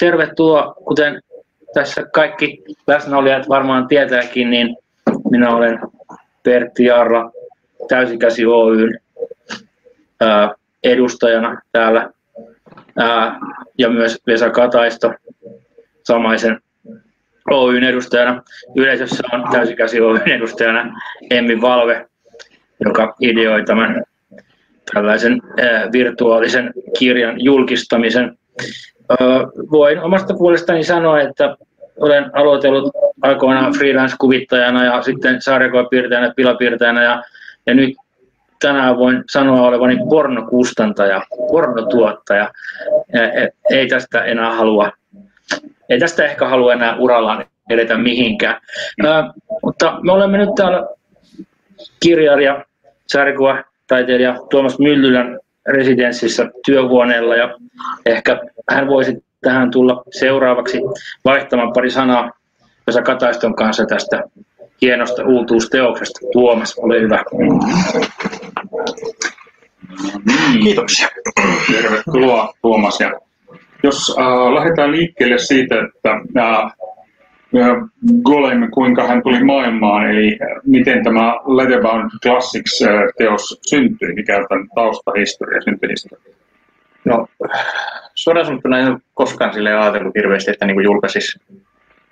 tervetuloa, kuten tässä kaikki läsnäolijat varmaan tietääkin, niin minä olen Pertti Jaarla Täysikäsi Oyn edustajana täällä ja myös Vesa Kataisto samaisen Oyn edustajana. Yleisössä on Täysikäsi Oyn edustajana Emmi Valve, joka ideoi tämän tällaisen virtuaalisen kirjan julkistamisen. Voin omasta puolestani sanoa, että olen aloitellut aikoinaan freelance-kuvittajana ja sitten sarjakuvapiirtäjänä, pilapiirtäjänä ja nyt tänään voin sanoa olevani pornokustantaja, pornotuottaja. Ei tästä ehkä halua enää urallaan edetä mihinkään. Mutta me olemme nyt täällä kirjailija, sarjakuvataiteilija Tuomas Myllylän residenssissä työhuoneella ja ehkä hän voisi tähän tulla seuraavaksi vaihtamaan pari sanaa Vesa Kataiston kanssa tästä hienosta uutuusteoksesta. Tuomas, ole hyvä. Kiitoksia. Tervetuloa Tuomas. Ja jos lähdetään liikkeelle siitä, että Golem, kuinka hän tuli maailmaan, eli miten tämä Letterbound Classics-teos syntyi, mikä on tämän taustahistoria, syntyhistoria? No, suoraan sanottuna en ole koskaan silleen ajatellut hirveästi, että niin julkaisisi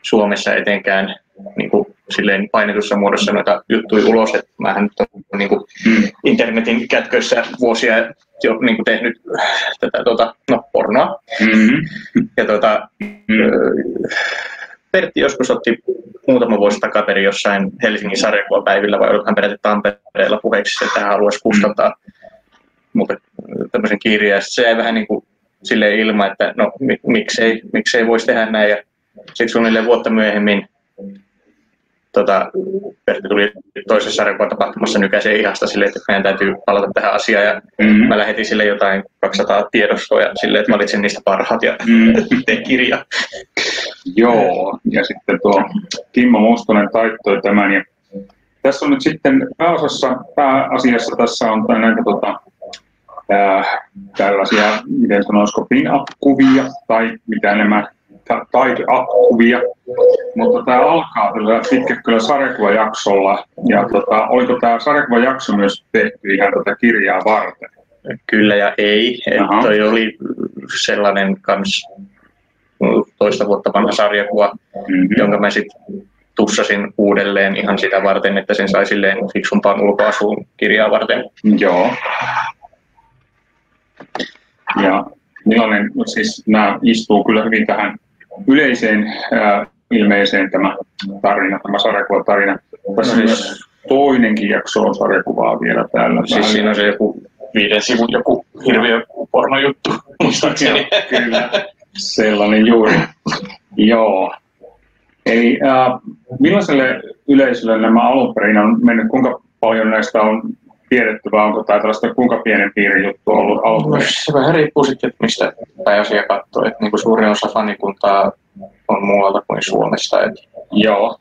Suomessa etenkään niin silleen painetussa muodossa noita juttuja ulos. Että mähän nyt olen niin internetin kätköissä vuosia jo niin tehnyt tätä pornoa. Mm-hmm. Ja Pertti joskus otti muutama vuosi takaperin jossain Helsingin sarjakuvapäivillä, vai olikohan peräti Tampereella puheeksi, että hän haluaisi kustantaa mutta tämmöisen kirjan. Ja se jäi vähän niin kuin silleen ilman, että no miksei voisi tehdä näin. Ja sitten suunnilleen vuotta myöhemmin Pertti tuli toisessa sarjakuvatapahtumassa nykäiseen ihasta silleen, että meidän täytyy palata tähän asiaan. Ja mä lähetin sille jotain 200 tiedostoa ja silleen, että valitsin niistä parhaat ja tein kirja. Joo, ja sitten tuo Kimmo Mustonen taittoi tämän. Ja tässä on nyt sitten pääasiassa tässä on näitä tällaisia, miten sanoisiko, pin-up-kuvia tai mitä enemmän tide-up-kuvia, mutta tämä alkaa tällä pitkäkköllä sarjakuvajaksolla, ja oliko tämä sarjakuvajakso myös tehty ihan tätä kirjaa varten? Kyllä ja ei. Toi oli sellainen kans toista vuotta vanha sarjakuva, jonka mä sitten tussasin uudelleen ihan sitä varten, että sen sai silleen fiksumpaan ulkoasuun kirjaa varten. Joo. Ja millainen, siis nämä istuu kyllä hyvin tähän yleiseen ilmeiseen tämä tarina, tämä sarjakuvatarina. Tässä on myös toinenkin jakso on sarjakuvaa vielä täällä. Siis siinä on se joku 5 sivun joku hirviö pornojuttu, muistaakseni. Kyllä, sellainen juuri. Joo. Eli millaiselle yleisölle nämä alun perin on mennyt, kuinka paljon näistä on tiedetty, vai onko tämä tällaista kuinka pienen piirin juttu ollut alun perin? Se vähän riippuu sitten, että mistä pääasia katsoo. Että niin kuin suurin osa fanikuntaa on muualta kuin Suomesta. Joo.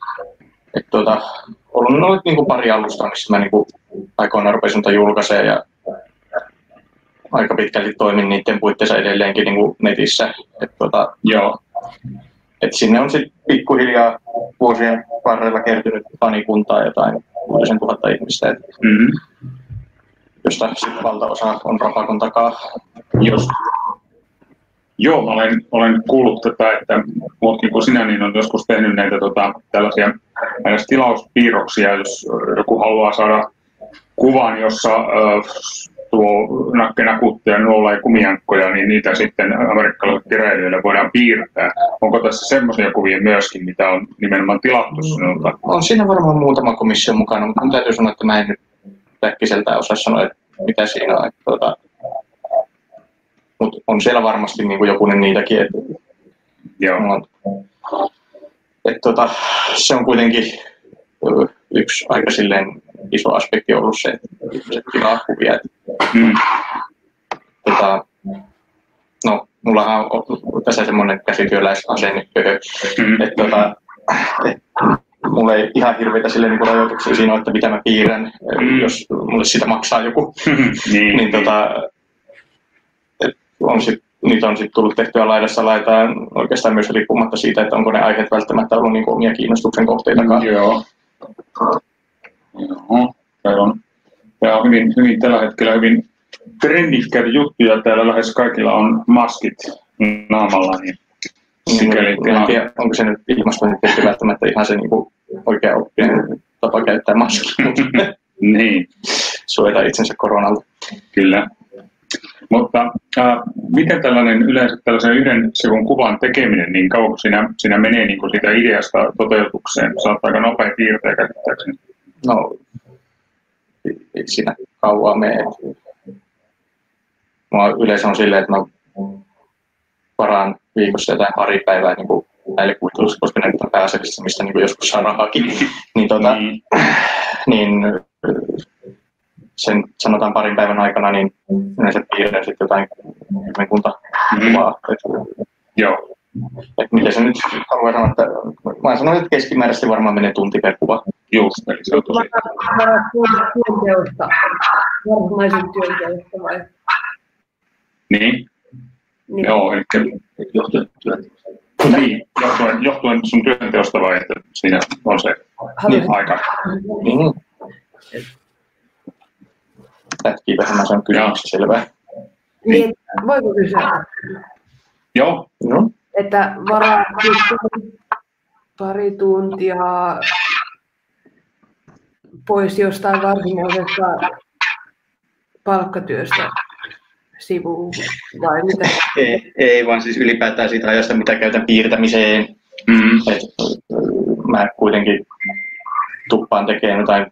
On ollut niin pari alusta, missä mä niin aikoinaan rupesin julkaisemaan ja aika pitkälti toimin niiden puitteissa edelleenkin niin netissä. Joo. Et sinne on sitten pikkuhiljaa vuosien varrella kertynyt fanikuntaa jotain 6 000 ihmistä, josta sitten valtaosa on Rapakon takaa. Joo, mä olen kuullut tätä, että muutkin kuin sinä niin on joskus tehnyt näitä tällaisia tilauspiirroksia, jos joku haluaa saada kuvan, jossa tuo nakkenakutteja, nuolla ja kumiankkoja, niin niitä sitten amerikkalaisille keräilijöille voidaan piirtää. Onko tässä semmoisia kuvia myöskin, mitä on nimenomaan tilattu sinulta? On siinä varmaan muutama komissio mukana, mutta mun täytyy sanoa, että mä en nyt äkkiseltään osaa sanoa, että mitä siinä on. Mutta on siellä varmasti niin kuin jokunen niitäkin. Se on kuitenkin yksi aika silleen iso aspekti ollut se, että ihmiset tilaa kuvia. Mullahan on tässä semmoinen käsityöläisasenne, että mulla ei ihan hirveitä silleen niin rajoituksia siinä, että mitä mä piirrän, jos mulle sitä maksaa joku. niin on sitten nyt on sitten tullut tehtyä laidassa laitaan oikeastaan myös riippumatta siitä, että onko ne aiheet välttämättä ollut niin omia kiinnostuksen kohteitakaan. Joo. Tämä on hyvin tällä hetkellä hyvin trendikkäitä juttuja. Täällä lähes kaikilla on maskit naamalla. Niin En tiedä, onko se nyt ilmastointitehty välttämättä ihan se niin oikea oppien tapa käyttää maskia. Niin. Suojata itsensä koronalta. Kyllä. Mutta miten tällainen yleensä tällaisen yhden sivun kuvan tekeminen, niin kauanko siinä menee niin kuin siitä ideasta toteutukseen? Sä oot aika nopea piirteä käsittääkseni. No, ei siinä kauan mene. Mä yleensä on silleen, että mä varaan viikossa jotain pari päivää niin näille kuvituksille, koska ne on pääasiallisesti, mistä niin joskus saa rahaakin. Niin sen sanotaan parin päivän aikana, niin yleensä piirrän sitten jotain kymmenkunta kuvaa. Joo. Et miten se nyt haluaa sanoa, että mä sanon, että keskimääräisesti varmaan menee tunti per kuva. Just, eli se on tosi. Työnteosta, varsinaisen työnteosta vai? Niin. Joo, eli johtuen työnteosta. Niin, johtuen sun työnteosta vai, että siinä on se aika. Niin. Pätkii vähemmän, se on kysymyksessä selvää. Niin, voiko kysyä? Joo. Että varaa pari tuntia pois jostain varsinaisesta palkkatyöstä sivuun vai mitä? Ei, vaan siis ylipäätään siitä ajasta, mitä käytän piirtämiseen. Mä kuitenkin tuppaan tekemään jotain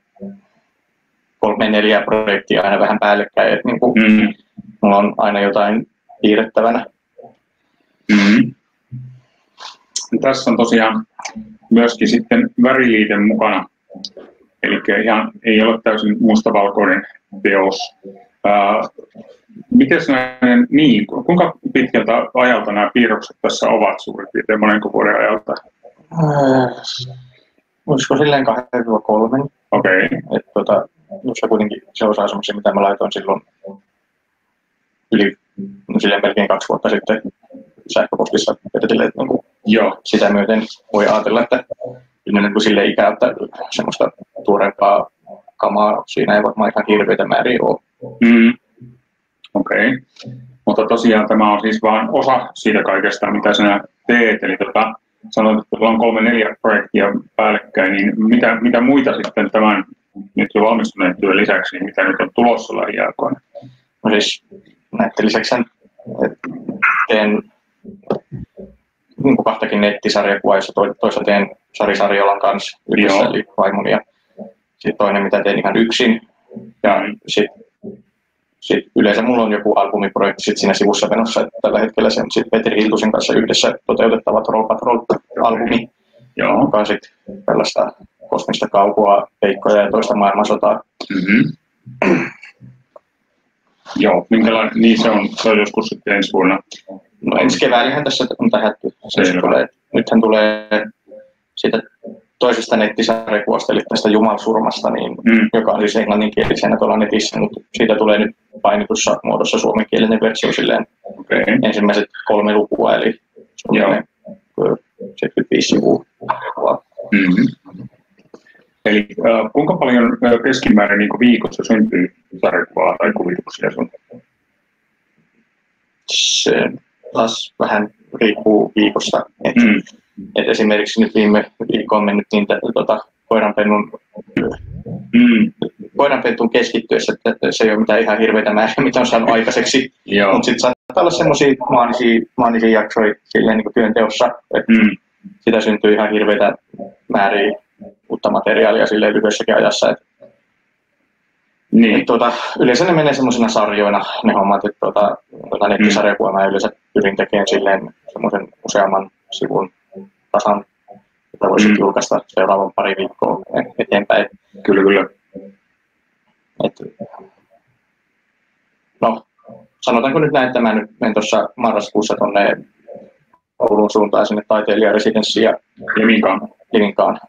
3-4 projektia aina vähän päällekkäin, että niin mulla on aina jotain piirrettävänä. Tässä on tosiaan myöskin sitten väriliite mukana, eli ihan ei ole täysin mustavalkoinen teos. Kuinka pitkältä ajalta nämä piirrokset tässä ovat suurin piirtein, monenko vuoden ajalta? Olisiko silleen 2-3? Okei. Jossa kuitenkin se osa semmoisia, mitä mä laitoin silloin silleen melkein 2 vuotta sitten sähköpostissa Petille, että sitä myöten voi ajatella, että niin kuin sille ikää, että semmoista tuorempaa kamaa siinä ei varmaan ihan hirveitä määriä ole. Okei. Mutta tosiaan tämä on siis vain osa siitä kaikesta, mitä sinä teet. Eli sanoit, että sulla on 3-4 projektia päällekkäin, niin mitä muita sitten tämän nyt jo valmistuneen työn lisäksi, niin mitä nyt on tulossa lähiaikoina? No siis näiden lisäksi teen niin 2 nettisarjakuvaa, jossa toista teen Sari Sarjolan kanssa yhdessä, eli vaimon, ja sitten toinen, mitä teen ihan yksin. Ja sitten yleensä mulla on joku albumiprojekti sit siinä sivussa menossa, että tällä hetkellä se on sitten Petri Hiltusen kanssa yhdessä toteutettava Troll Patrol-albumi, joka on sitten tällaista kosmista kauhua, peikkoja ja toista maailmansotaa. Joo, minkälainen, niin se on joskus sitten ensi vuonna. No ensi keväällähän tässä on tähätty. Nythän tulee siitä toisesta nettisarjakuvasta, eli tästä Jumalsurmasta, niin, joka on siis englanninkielisenä tuolla netissä, mutta siitä tulee nyt painitussa muodossa suomenkielinen versio silleen ensimmäiset 3 lukua, eli 75 sivua. Eli kuinka paljon keskimäärin niin viikossa syntyy sarjakuvaa tai kuvituksia sun? Se taas vähän riippuu viikosta. Et esimerkiksi nyt viime viikko on mennyt niin, että koiranpentun keskittyessä, että se ei ole mitään ihan hirveitä määriä, mitä on saanut aikaiseksi. Mutta sitten saattaa olla semmoisia maanisia jaksoja silleen niin kuin työnteossa, että sitä syntyy ihan hirveitä määriä uutta materiaalia silleen lyhyessäkin ajassa. Yleensä ne menee semmoisina sarjoina, ne hommat, että nettisarjakuvaa mä yleensä pyrin tekemään silleen semmoisen useamman sivun tasan, jota voisi julkaista seuraavan pari viikkoa eteenpäin. Kyllä. No, sanotaanko nyt näin, että mä nyt menen tuossa marraskuussa tuonne Oulun suuntaan sinne taiteilijaresidenssiin ja Liminkaan.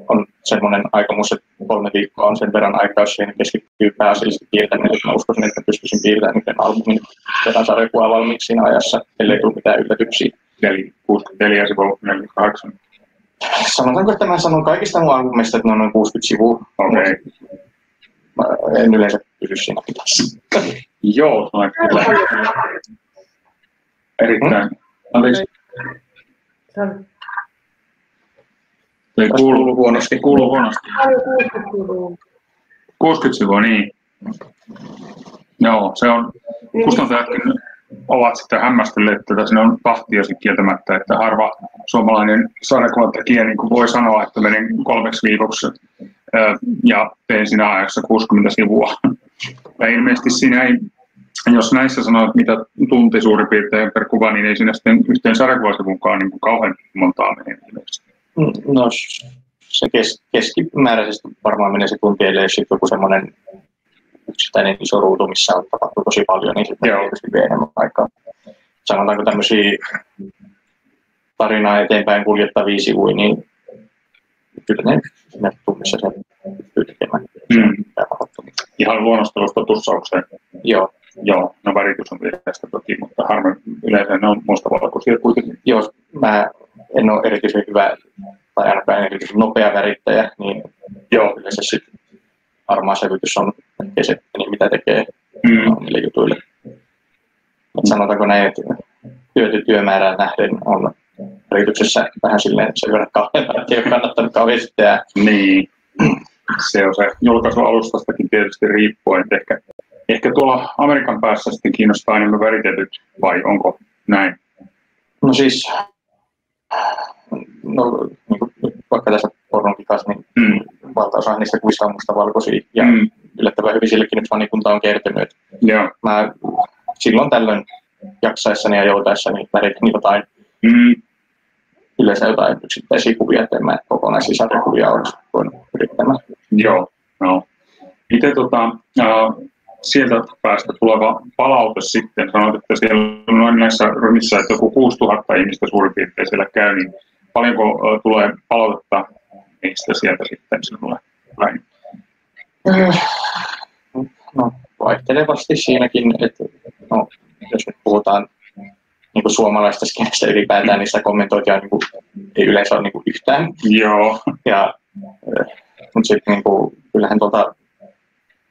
on semmoinen aikomus, että 3 viikkoa on sen verran aikaa, jos siihen keskittyy pääasiallisesti piirtäminen. Mä uskoisin, että pystyisin piirtämään yhden albumin verran sarjakuvaa valmiiksi siinä ajassa, ellei tule mitään yllätyksiä. Eli 64 sivua, 48. Sanotaanko, että mä sanon kaikista mun albumista, että ne on noin 60 sivua. Okei. En yleensä pysy siinä mitassa. Joo, noin kyllä. Erittäin. Anteeksi. Kuuluu huonosti. 60 sivua, niin. Joo, se on. Kustantajatkin ovat sitten hämmästelleet tätä. Siinä on tahtiakin kieltämättä, että harva suomalainen sarjakuvatekijä niin voi sanoa, että menin 3 viikoksi ja tein siinä ajassa 60 sivua. Ja ilmeisesti siinä ei, jos näissä sanoo, mitä tunti suurin piirtein per kuva, niin ei siinä sitten yhteen sarjakuvasivuunkaan niin kauhean montaa mene ilmeisesti. No se keskimääräisesti varmaan menee se tunti, ellei sitten joku semmoinen yksittäinen iso ruutu, missä on tapahtunut tosi paljon, niin sitten tietysti vie enemmän aikaa. Sanotaanko tämmöisiä tarinaa eteenpäin kuljettavia sivuja, niin kyllä ne tunnissa sen pystyy tekemään. Ihan luonnostelusta tussaukseen. Joo. Joo, no väritys on tästä toki, mutta harvoin yleensä ne on mustavalkoisia kuitenkin. Joo, mä en ole erityisen hyvä tai ainakaan erityisen nopea värittäjä, niin joo, yleensä sitten harmaa sävytys on se, niin mitä tekee niille jutuille. Et sanotaanko näin, että työmäärään nähden on värityksessä vähän silleen sen verran kauheaa, että ei ole kannattanut kauheasti tehdä. Niin, se on se julkaisualustastakin tietysti riippuen, että ehkä tuolla Amerikan päässä sitten kiinnostaa enemmän väritetyt, vai onko näin? No siis, niin kuin vaikka tässä pornonkikassa, niin valtaosa niistä kuvista on mustavalkoisia, ja yllättävän hyvin sillekin nyt fanikunta on kertynyt. Mä silloin tällöin jaksaessani ja joutaessani väritin jotain, yleensä jotain yksittäisiä kuvia, että en mä kokonaisia sarjakuvia olisi voinut yrittämään. Joo, no. Miten sieltä päästä tuleva palaute sitten, sanoit, että siellä on noin näissä ryhmissä, että joku 6000 ihmistä suurin piirtein siellä käy, niin paljonko tulee palautetta niistä sieltä sitten sinulle päin? No vaihtelevasti siinäkin, että no, jos nyt puhutaan niin kuin suomalaista skenestä ylipäätään, niin sitä kommentointia niin kuin, ei yleensä ole niin kuin yhtään. Joo. Ja, mutta sitten niin kuin, kyllähän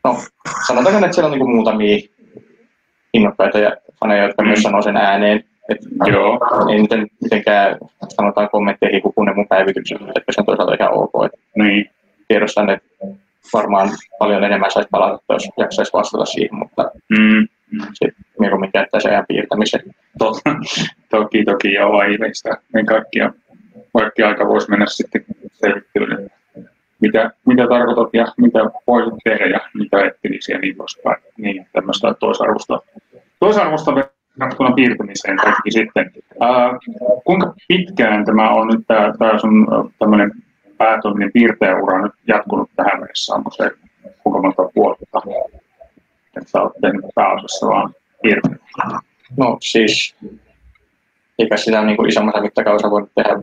no, sanotaanko, että siellä on niin kuin muutamia innokkaita ja faneja, jotka myös sanoo sen ääneen. Joo. Ei nyt mitenkään sanotaan kommentteihin hukunen mun päivityksen, että se on toisaalta ihan ok. Niin. Tiedostan, että varmaan paljon enemmän saisi palautetta, jos jaksaisi vastata siihen, mutta sitten mieluummin käyttää sen ajan piirtämiseen. Toki joo, ei meistä. En kaikki aika voisi mennä sitten selvittelyyn, mitä tarkoitat ja mitä voisit tehdä ja mitä ettilisiä ja niin poispäin. Niin tämmöistä toisarvosta verrattuna piirtämiseen kaikki sitten. Kuinka pitkään tämä on nyt tämä sun tämmöinen päätoiminen piirtäjäura nyt jatkunut tähän mennessä? Onko se kuinka monta vuotta, että sä oot tehnyt pääosassa vaan piirtänyt? No siis, eikä sitä niin kuin isommassa mittakaavassa voinut tehdä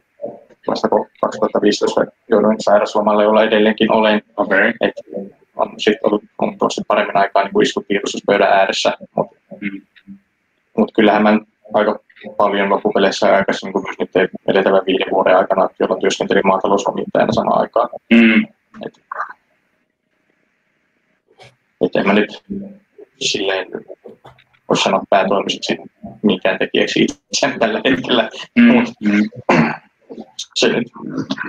vasta 2015 jouduin sairauslomalle, jolla edelleenkin olen. Okay. On sitten ollut huomattavasti paremmin aikaa niin istupiirustuspöydän ääressä, mutta kyllähän mä aika paljon loppupeleissä aikaisemmin kuin nyt edeltävän 5 vuoden aikana, jolloin työskentelin maatalouslomittajana samaan aikaan. Et en mä nyt silleen voisi sanoa päätoimiseksi minkään tekijäksi itse tällä hetkellä. Se nyt,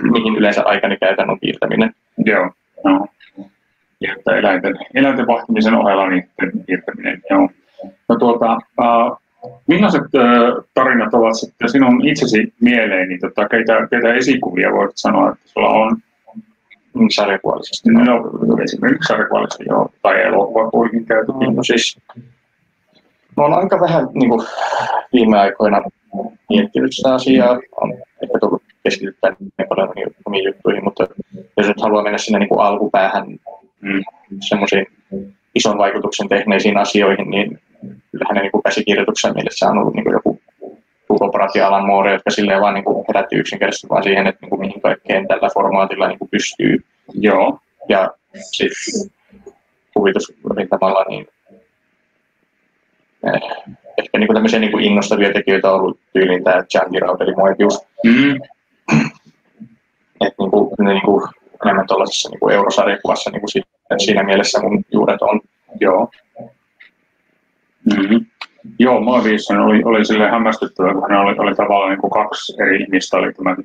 mihin yleensä aikani käytän, on piirtäminen. Joo. No. Ja että eläinten vahtimisen ohella niin piirtäminen. Joo. No millaiset tarinat ovat sitten sinun itsesi mieleen, niin keitä esikuvia voit sanoa, että sulla on? Sarjakuvallisesti. No esimerkiksi sarjakuvallisesti, joo. Tai elokuvapuolikin käytettiin. No siis, mä oon aika vähän niin kuin, viime aikoina miettinyt sitä asiaa. On ehkä tullut keskityttää niin paljon omiin juttuihin, mutta jos nyt haluaa mennä sinne niin kuin alkupäähän semmoisiin ison vaikutuksen tehneisiin asioihin, niin kyllähän ne niin kuin käsikirjoituksen mielessä on ollut niin kuin joku Hugo Pratt ja Alan Moore, jotka silleen vaan niin kuin herätti yksinkertaisesti vaan siihen, että niin kuin mihin kaikkeen tällä formaatilla niin kuin pystyy. Joo. Ja sitten kuvitusrintamalla niin ehkä niin tämmöisiä niin innostavia tekijöitä on ollut tyyliin tämä Jean Giraud eli Moebius. Että ne enemmän tuollaisessa niin eurosarjakuvassa niin siinä mielessä mun juuret on. Joo. Joo, Moebius oli silleen hämmästyttävä, kun hän oli tavallaan niin kuin kaksi eri ihmistä, oli tämä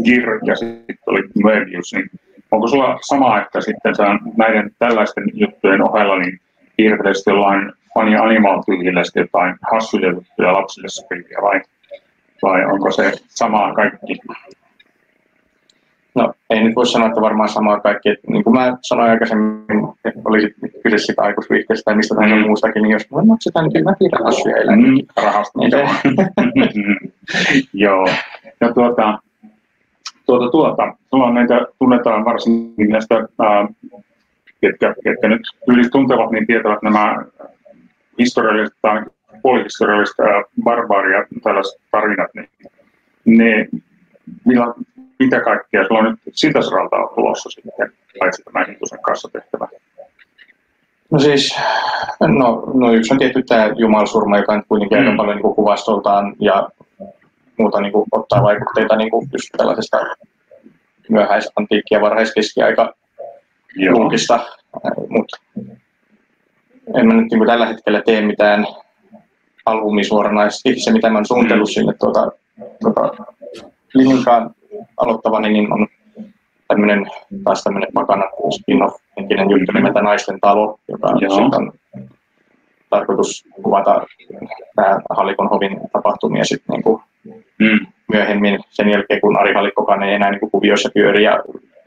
Gir ja sitten oli Moebius. Niin onko sulla sama, että sitten näiden tällaisten juttujen ohella niin piirtelisit jollain Funny Animal-tyylillä jotain hassuja juttuja lapsille sopivia vai onko se samaa kaikki? No ei nyt voi sanoa, että varmaan samaa kaikki. Että, niin kuin mä sanoin aikaisemmin, että olisi kyse sitä aikuisviihteestä tai mistä tahansa muustakin, niin jos mulle maksetaan, niin kyllä mä tiedän hassuja eläimiä. Rahasta. Joo. Ja sulla on näitä, tunnetaan varsinkin näistä, ketkä nyt yli tuntevat, niin tietävät nämä historialliset tai puolihistorialliset barbaaria tällaiset tarinat, niin mitä kaikkea sulla on nyt siltä saralta on tulossa sitten, paitsi tämä Hintusen kanssa tehtävä? No siis, no yksi on tietty tämä jumalsurma, joka on kuitenkin aika paljon niin kuvastoltaan ja muuta niin kuin, ottaa vaikutteita niin kuin just tällaisesta myöhäisantiikki- ja varhaiskeskiaika julkista, mutta en mä nyt niin kuin tällä hetkellä tee mitään albumia suoranaisesti. Se mitä mä oon suunnitellut sinne Liminkaan aloittavani, niin on taas tämmöinen pakana spin-off-henkinen juttu nimeltä Naisten talo, joka on tarkoitus kuvata tämä Halikon hovin tapahtumia sitten niin kuin myöhemmin sen jälkeen, kun Ari Halikkokaan ei enää niin kuin kuvioissa pyöri ja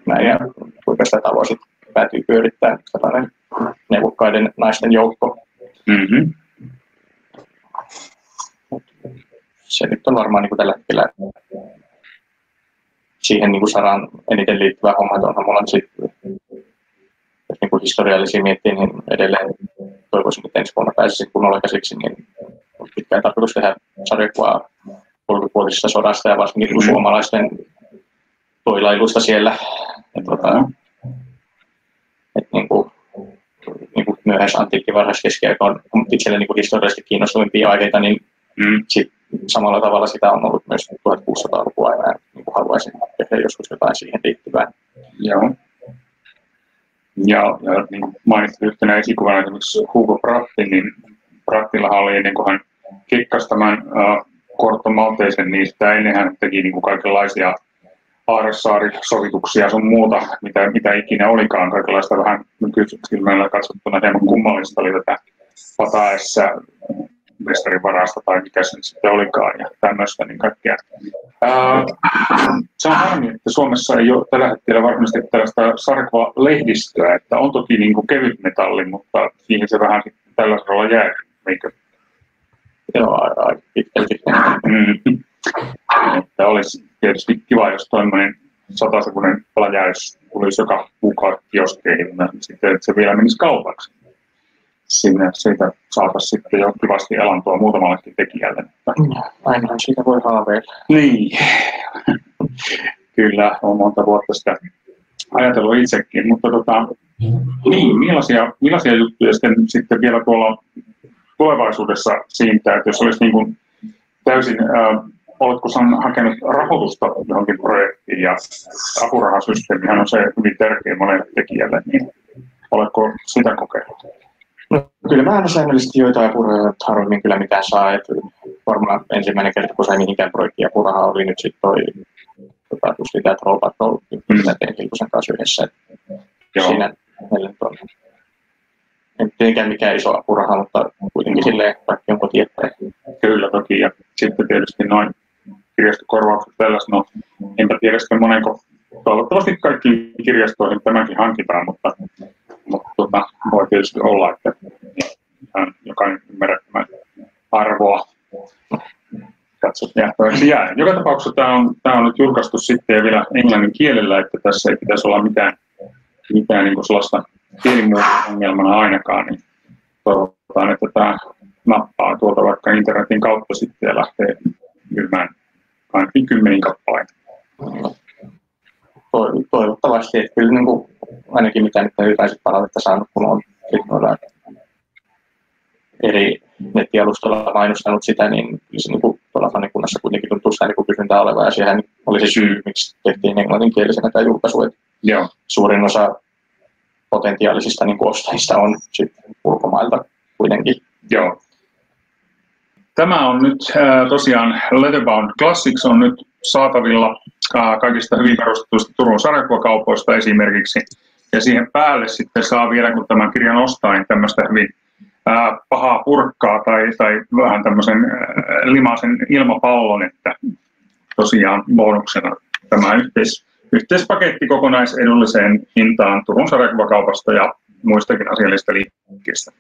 näin, ja kuinka sitä taloa sitten päätyy pyörittämään sellainen neuvokkaiden naisten joukko. Se nyt on varmaan niin kuin tällä hetkellä siihen niin kuin saraan eniten liittyvä homma, että onhan mulla sitten, jos niin kuin historiallisia miettii, niin edelleen toivoisin, että ensi vuonna pääsisin kunnolla käsiksi, niin on pitkään tarkoitus tehdä sarjakuvaa 30-vuotisesta sodasta ja varsinkin suomalaisten toilailusta siellä. Niin kuin myöhäisantiikki, varhaiskeskiaika on itselle niin kuin historiallisesti kiinnostavimpia aiheita, niin samalla tavalla sitä on ollut myös 1600-lukua ja niin haluaisin tehdä joskus jotain siihen liittyvää. Joo. Ja niin kuin mainitsit yhtenä esikuvana esimerkiksi Hugo Prattin, niin Prattillahan oli ennen kuin hän kikkasi tämän Corto Maltesen, niin sitä ennen hän teki niin kuin kaikenlaisia aarresaarisovituksia sun muuta, mitä ikinä olikaan, kaikenlaista vähän nykysilmällä katsottuna hieman kummallista oli tätä Pataessa mestarin varasta tai mikä se sitten olikaan ja tämmöistä niin kaikkea. Se on harmi, että Suomessa ei ole tällä hetkellä varmasti tällaista sarkva-lehdistöä, että on toki niin kuin kevyt metalli, mutta siihen se vähän sitten tällä saralla jää, eikö? Joo, aika pitkälti. Että olisi tietysti kiva, jos toinen 100-sivuinen pläjäys tulisi joka kuukausi kioskeihin, niin sitten että se vielä menisi kaupaksi. Siitä saataisiin sitten jo kivasti elantoa muutamallekin tekijälle. Ainahan siitä voi haaveilla. Niin, kyllä, on monta vuotta sitä ajatellut itsekin, mutta niin, millaisia juttuja sitten vielä tuolla tulevaisuudessa siitä, että jos olisi niin kuin täysin, oletko hakenut rahoitusta johonkin projektiin ja apurahasysteemihän on se hyvin tärkeä monelle tekijälle, niin oletko sitä kokeillut? No, kyllä mä aina säännöllisesti joitain apurahoja, harvemmin kyllä mitään saa. Että varmaan ensimmäinen kerta, kun sain mihinkään projektiin apurahaa, oli nyt sitten just tämä Troll Patrol, mitä tein Hiltusen kanssa yhdessä. Siinä meillä nyt on. Ei tietenkään mikään iso apuraha, mutta kuitenkin silleen kaikki on kotietteen. Kyllä toki, ja sitten tietysti noin kirjastokorvaukset tällaiset, no enpä tiedä sitten monenko, toivottavasti kaikkiin kirjastoihin tämäkin hankitaan, mutta voi tietysti olla, että jokainen ymmärrä tämän arvoa. Katsot nähtäväksi jää. Joka tapauksessa tämä on nyt julkaistu sitten ja vielä englannin kielellä, että tässä ei pitäisi olla mitään niin kuin sellaista kielimuutongelmana ainakaan, niin toivotaan, että tämä nappaa tuolta vaikka internetin kautta sitten ja lähtee myymään ainakin 10 kappaleita. Toivottavasti, että kyllä niin kuin, ainakin mitä nyt on yleiset palautetta saanut, kun on eri nettialustalla mainostanut sitä, niin se niin kuin, tuolla fanikunnassa kuitenkin tuntuu sitä niin kysyntää olevaa, ja siihen oli se syy, miksi tehtiin englanninkielisenä tämä julkaisu. Joo. Suurin osa potentiaalisista niin kuin ostajista on sitten ulkomailta kuitenkin. Joo. Tämä on nyt tosiaan Leatherbound Classics on nyt saatavilla kaikista hyvin perustetuista Turun sarjakuvakaupoista esimerkiksi. Ja siihen päälle sitten saa vielä, kun tämän kirjan ostaa, niin tämmöistä hyvin pahaa purkkaa tai vähän tämmöisen limaisen ilmapallon, että tosiaan bonuksena tämä yhteispaketti kokonaisedulliseen hintaan Turun sarjakuvakaupasta ja muistakin asiallisista liikkeistä.